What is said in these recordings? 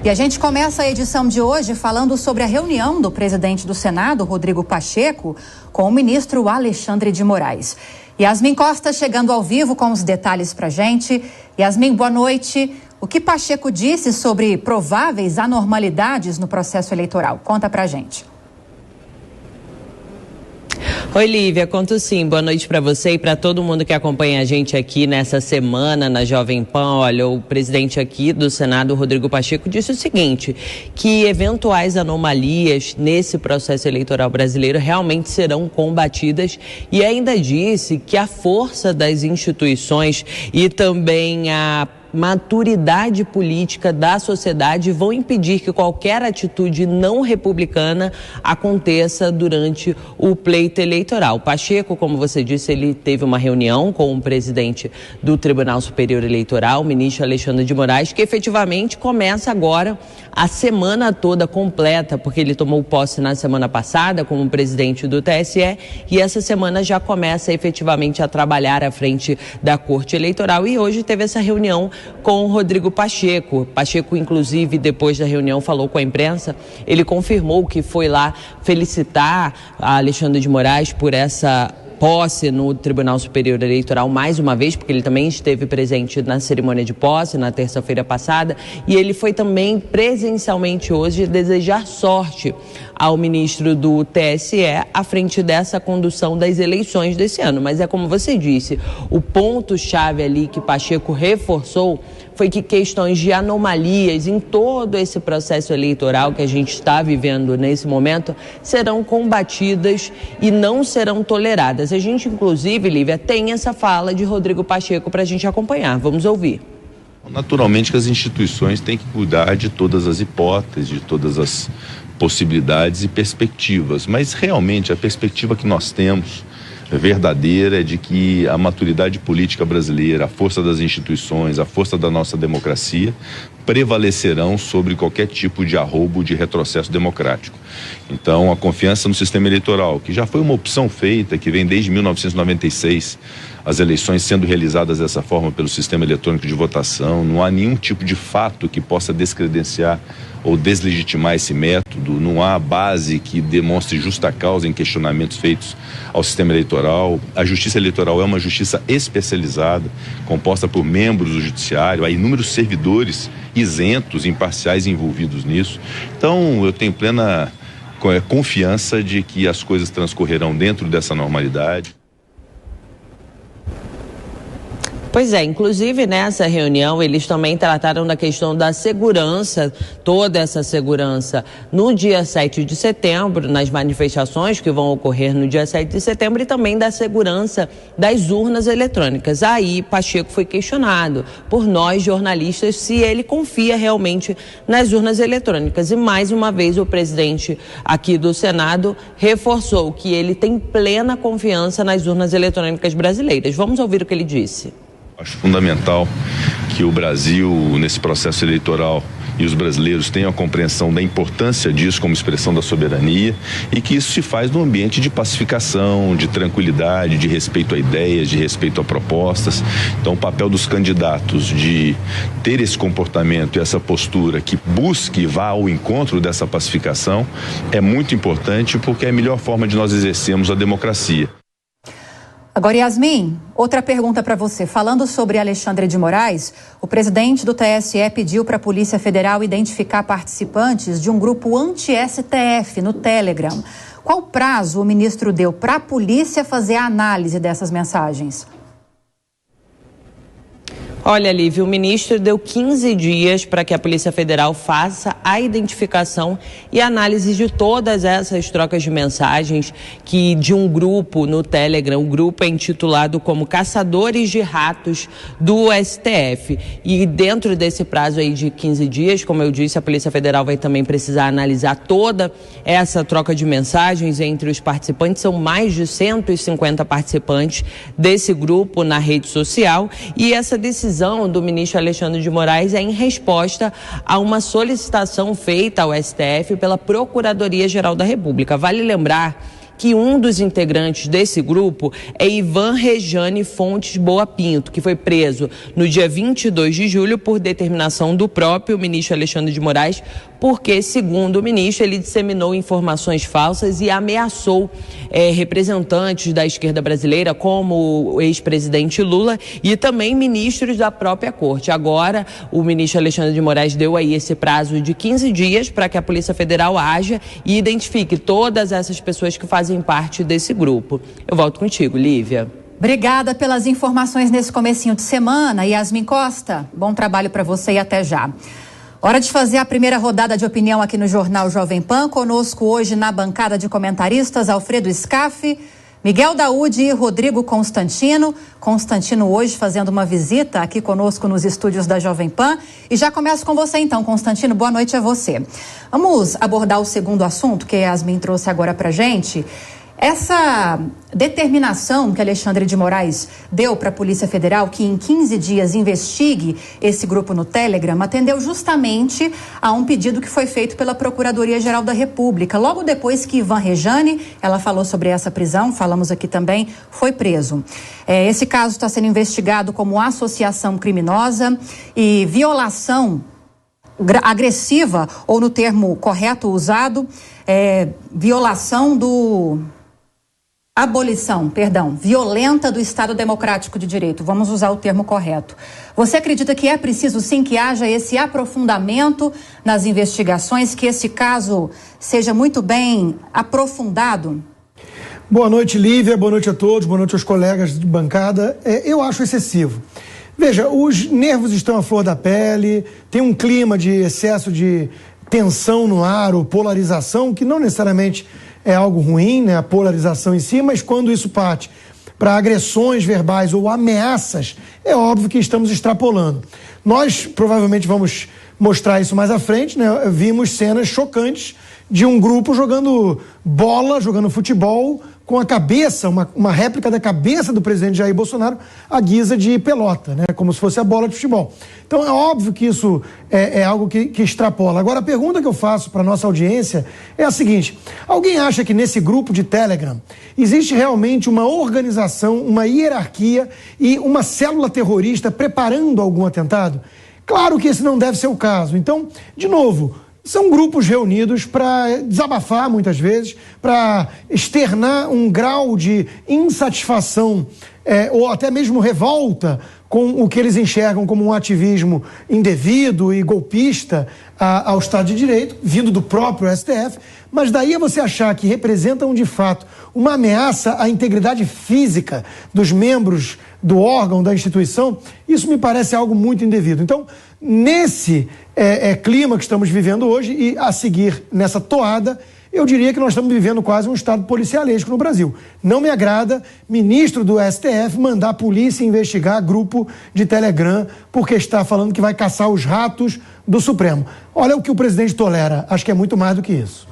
E a gente começa a edição de hoje falando sobre a reunião do presidente do Senado, Rodrigo Pacheco, com o ministro Alexandre de Moraes. Yasmin Costa chegando ao vivo com os detalhes pra gente. Yasmin, boa noite. O que Pacheco disse sobre prováveis anormalidades no processo eleitoral? Conta pra gente. Oi, Lívia, conto sim. Boa noite para você e para todo mundo que acompanha a gente aqui nessa semana na Jovem Pan. Olha, o presidente aqui do Senado, Rodrigo Pacheco, disse o seguinte, que eventuais anomalias nesse processo eleitoral brasileiro realmente serão combatidas e ainda disse que a força das instituições e também a maturidade política da sociedade vão impedir que qualquer atitude não republicana aconteça durante o pleito eleitoral. Pacheco, como você disse, ele teve uma reunião com o presidente do Tribunal Superior Eleitoral, o ministro Alexandre de Moraes, que efetivamente começa agora a semana toda completa, porque ele tomou posse na semana passada como presidente do TSE e essa semana já começa efetivamente a trabalhar à frente da Corte Eleitoral e hoje teve essa reunião com o Rodrigo Pacheco. Pacheco, inclusive, depois da reunião, falou com a imprensa. Ele confirmou que foi lá felicitar a Alexandre de Moraes por essa posse no Tribunal Superior Eleitoral mais uma vez, porque ele também esteve presente na cerimônia de posse na terça-feira passada, e ele foi também presencialmente hoje desejar sorte ao ministro do TSE à frente dessa condução das eleições desse ano. Mas é como você disse, o ponto-chave ali que Pacheco reforçou foi que questões de anomalias em todo esse processo eleitoral que a gente está vivendo nesse momento serão combatidas e não serão toleradas. A gente, inclusive, Lívia, tem essa fala de Rodrigo Pacheco para a gente acompanhar. Vamos ouvir. Naturalmente que as instituições têm que cuidar de todas as hipóteses, de todas as possibilidades e perspectivas, mas realmente a perspectiva que nós temos verdadeira é de que a maturidade política brasileira, a força das instituições, a força da nossa democracia prevalecerão sobre qualquer tipo de arroubo, de retrocesso democrático. Então, a confiança no sistema eleitoral, que já foi uma opção feita, que vem desde 1996, as eleições sendo realizadas dessa forma pelo sistema eletrônico de votação, não há nenhum tipo de fato que possa descredenciar ou deslegitimar esse método, não há base que demonstre justa causa em questionamentos feitos ao sistema eleitoral. A justiça eleitoral é uma justiça especializada, composta por membros do judiciário, há inúmeros servidores isentos, imparciais envolvidos nisso. Então, eu tenho plena confiança de que as coisas transcorrerão dentro dessa normalidade. Pois é, inclusive nessa reunião eles também trataram da questão da segurança, toda essa segurança no dia 7 de setembro, nas manifestações que vão ocorrer no dia 7 de setembro e também da segurança das urnas eletrônicas. Aí Pacheco foi questionado por nós jornalistas se ele confia realmente nas urnas eletrônicas e mais uma vez o presidente aqui do Senado reforçou que ele tem plena confiança nas urnas eletrônicas brasileiras. Vamos ouvir o que ele disse. Acho fundamental que o Brasil, nesse processo eleitoral, e os brasileiros tenham a compreensão da importância disso como expressão da soberania e que isso se faz num ambiente de pacificação, de tranquilidade, de respeito a ideias, de respeito a propostas. Então, o papel dos candidatos de ter esse comportamento e essa postura que busque e vá ao encontro dessa pacificação é muito importante porque é a melhor forma de nós exercermos a democracia. Agora, Yasmin, outra pergunta para você. Falando sobre Alexandre de Moraes, o presidente do TSE pediu para a Polícia Federal identificar participantes de um grupo anti-STF no Telegram. Qual prazo o ministro deu para a polícia fazer a análise dessas mensagens? Olha, Lívia, o ministro deu 15 dias para que a Polícia Federal faça a identificação e análise de todas essas trocas de mensagens que de um grupo no Telegram, o grupo é intitulado como Caçadores de Ratos do STF. E dentro desse prazo aí de 15 dias, como eu disse, a Polícia Federal vai também precisar analisar toda essa troca de mensagens entre os participantes. São mais de 150 participantes desse grupo na rede social e essa decisão do ministro Alexandre de Moraes é em resposta a uma solicitação feita ao STF pela Procuradoria-Geral da República. Vale lembrar que um dos integrantes desse grupo é Ivan Rejane Fontes Boa Pinto, que foi preso no dia 22 de julho por determinação do próprio ministro Alexandre de Moraes, porque, segundo o ministro, ele disseminou informações falsas e ameaçou representantes da esquerda brasileira, como o ex-presidente Lula, e também ministros da própria corte. Agora, o ministro Alexandre de Moraes deu aí esse prazo de 15 dias para que a Polícia Federal haja e identifique todas essas pessoas que fazem parte desse grupo. Eu volto contigo, Lívia. Obrigada pelas informações nesse comecinho de semana. Yasmin Costa, bom trabalho para você e até já. Hora de fazer a primeira rodada de opinião aqui no Jornal Jovem Pan. Conosco hoje na bancada de comentaristas, Alfredo Scaff, Miguel Daúde e Rodrigo Constantino. Constantino hoje fazendo uma visita aqui conosco nos estúdios da Jovem Pan. E já começo com você então, Constantino, boa noite a você. Vamos abordar o segundo assunto que a Yasmin trouxe agora pra gente. Essa determinação que Alexandre de Moraes deu para a Polícia Federal, que em 15 dias investigue esse grupo no Telegram, atendeu justamente a um pedido que foi feito pela Procuradoria-Geral da República. Logo depois que Ivan Rejane, ela falou sobre essa prisão, falamos aqui também, foi preso. Esse caso está sendo investigado como associação criminosa e violação agressiva, ou no termo correto usado, violenta do Estado Democrático de Direito. Vamos usar o termo correto. Você acredita que é preciso, sim, que haja esse aprofundamento nas investigações, que esse caso seja muito bem aprofundado? Boa noite, Lívia. Boa noite a todos. Boa noite aos colegas de bancada. Eu acho excessivo. Veja, os nervos estão à flor da pele, tem um clima de excesso de tensão no ar, ou polarização, que não necessariamente é algo ruim, né, a polarização em si, mas quando isso parte para agressões verbais ou ameaças, é óbvio que estamos extrapolando. Nós provavelmente vamos mostrar isso mais à frente, né? Vimos cenas chocantes de um grupo jogando bola, jogando futebol, com a cabeça, uma réplica da cabeça do presidente Jair Bolsonaro à guisa de pelota, né? Como se fosse a bola de futebol. Então é óbvio que isso é algo que extrapola. Agora, a pergunta que eu faço para a nossa audiência é a seguinte: alguém acha que nesse grupo de Telegram existe realmente uma organização, uma hierarquia e uma célula terrorista preparando algum atentado? Claro que esse não deve ser o caso. Então, de novo, são grupos reunidos para desabafar, muitas vezes, para externar um grau de insatisfação ou até mesmo revolta com o que eles enxergam como um ativismo indevido e golpista ao Estado de Direito, vindo do próprio STF, mas daí a você achar que representam de fato uma ameaça à integridade física dos membros do órgão, da instituição, isso me parece algo muito indevido. Então, nesse clima que estamos vivendo hoje e a seguir nessa toada, eu diria que nós estamos vivendo quase um estado policialesco no Brasil. Não me agrada ministro do STF mandar a polícia investigar grupo de Telegram porque está falando que vai caçar os ratos do Supremo. Olha o que o presidente tolera, acho que é muito mais do que isso.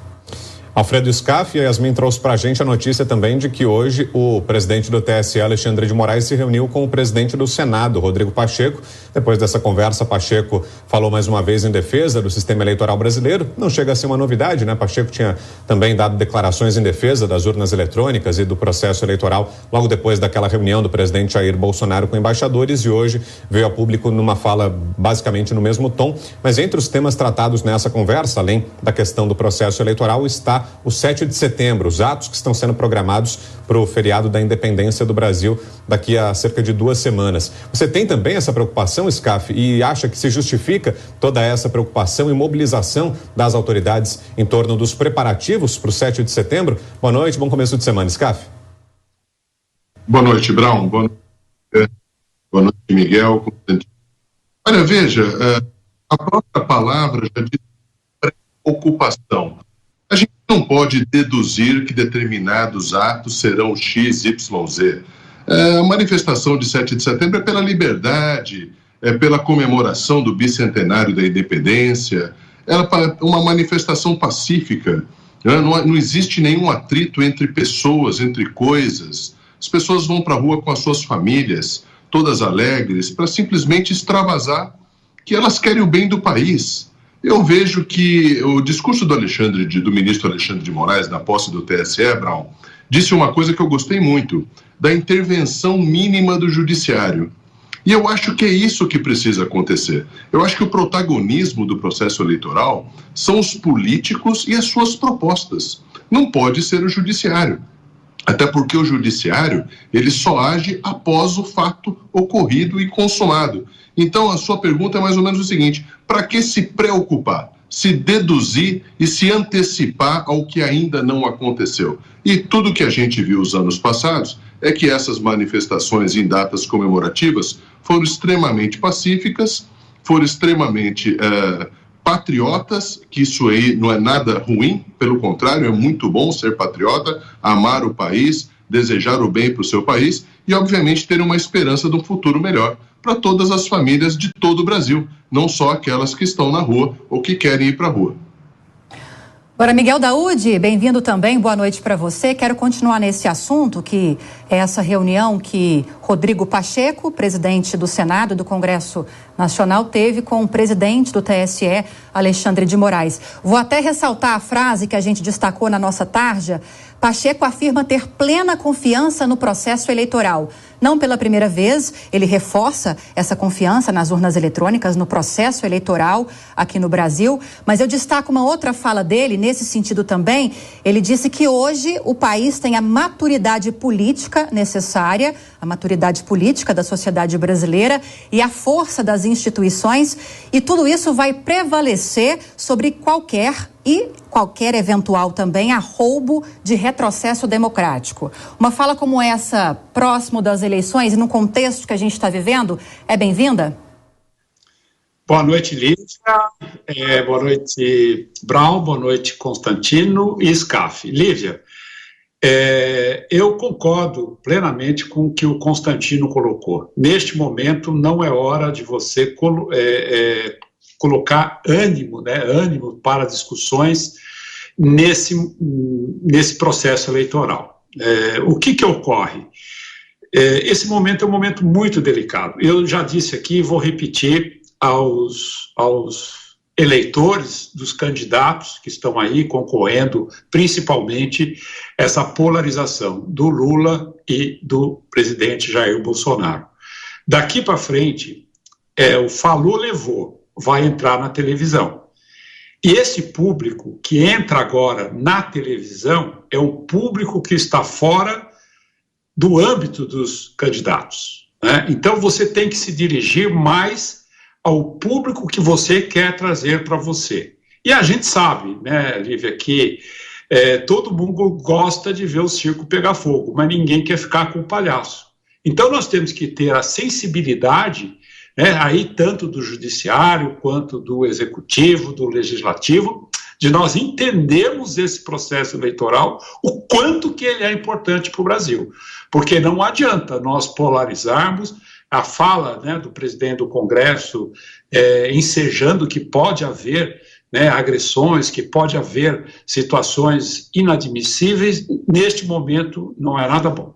Alfredo Scaff, e a Yasmin trouxe para a gente a notícia também de que hoje o presidente do TSE, Alexandre de Moraes, se reuniu com o presidente do Senado, Rodrigo Pacheco. Depois dessa conversa, Pacheco falou mais uma vez em defesa do sistema eleitoral brasileiro. Não chega a ser uma novidade, né? Pacheco tinha também dado declarações em defesa das urnas eletrônicas e do processo eleitoral logo depois daquela reunião do presidente Jair Bolsonaro com embaixadores, e hoje veio a público numa fala basicamente no mesmo tom. Mas entre os temas tratados nessa conversa, além da questão do processo eleitoral, está o 7 de setembro, os atos que estão sendo programados para o feriado da independência do Brasil daqui a cerca de 2 semanas. Você tem também essa preocupação, Scaff, e acha que se justifica toda essa preocupação e mobilização das autoridades em torno dos preparativos para o 7 de setembro? Boa noite, bom começo de semana, Scaff. Boa noite, Brown. Boa noite, Miguel. Olha, veja, a própria palavra já diz preocupação. A gente não pode deduzir que determinados atos serão X, Y, Z. A manifestação de 7 de setembro é pela liberdade, é pela comemoração do bicentenário da independência, é uma manifestação pacífica. Não existe nenhum atrito entre pessoas, entre coisas. As pessoas vão para a rua com as suas famílias, todas alegres, para simplesmente extravasar que elas querem o bem do país. Eu vejo que o discurso do ministro Alexandre de Moraes, na posse do TSE, Brown, disse uma coisa que eu gostei muito, da intervenção mínima do judiciário. E eu acho que é isso que precisa acontecer. Eu acho que o protagonismo do processo eleitoral são os políticos e as suas propostas. Não pode ser o judiciário. Até porque o judiciário, ele só age após o fato ocorrido e consumado. Então, a sua pergunta é mais ou menos o seguinte: para que se preocupar? Se deduzir e se antecipar ao que ainda não aconteceu. E tudo que a gente viu os anos passados é que essas manifestações em datas comemorativas foram extremamente pacíficas, foram extremamente patriotas, que isso aí não é nada ruim, pelo contrário, é muito bom ser patriota, amar o país, desejar o bem para o seu país e, obviamente, ter uma esperança de um futuro melhor para todas as famílias de todo o Brasil, não só aquelas que estão na rua ou que querem ir para a rua. Agora, Miguel Daúde, bem-vindo também, boa noite para você. Quero continuar nesse assunto, que é essa reunião que Rodrigo Pacheco, presidente do Senado e do Congresso Nacional, teve com o presidente do TSE, Alexandre de Moraes. Vou até ressaltar a frase que a gente destacou na nossa tarja. Pacheco afirma ter plena confiança no processo eleitoral. Não pela primeira vez, ele reforça essa confiança nas urnas eletrônicas, no processo eleitoral aqui no Brasil. Mas eu destaco uma outra fala dele, nesse sentido também. Ele disse que hoje o país tem a maturidade política necessária, a maturidade política da sociedade brasileira e a força das instituições. E tudo isso vai prevalecer sobre qualquer eventual também arroubo de retrocesso democrático. Uma fala como essa, próximo das eleições e no contexto que a gente está vivendo, é bem-vinda? Boa noite, Lívia. Boa noite, Brown. Boa noite, Constantino e Scaff. Lívia, eu concordo plenamente com o que o Constantino colocou. Neste momento, não é hora de você colocar ânimo para discussões nesse processo eleitoral. O que ocorre? Esse momento é um momento muito delicado. Eu já disse aqui, vou repetir aos eleitores dos candidatos que estão aí concorrendo, principalmente essa polarização do Lula e do presidente Jair Bolsonaro. Daqui para frente, o falou, levou, vai entrar na televisão. E esse público que entra agora na televisão é o público que está fora do âmbito dos candidatos, né? Então você tem que se dirigir mais ao público que você quer trazer para você. E a gente sabe, né, Lívia, que todo mundo gosta de ver o circo pegar fogo, mas ninguém quer ficar com o palhaço. Então nós temos que ter a sensibilidade, aí tanto do judiciário quanto do executivo, do legislativo, de nós entendermos esse processo eleitoral, o quanto que ele é importante para o Brasil. Porque não adianta nós polarizarmos a fala, do presidente do Congresso, ensejando que pode haver agressões, que pode haver situações inadmissíveis. Neste momento não é nada bom.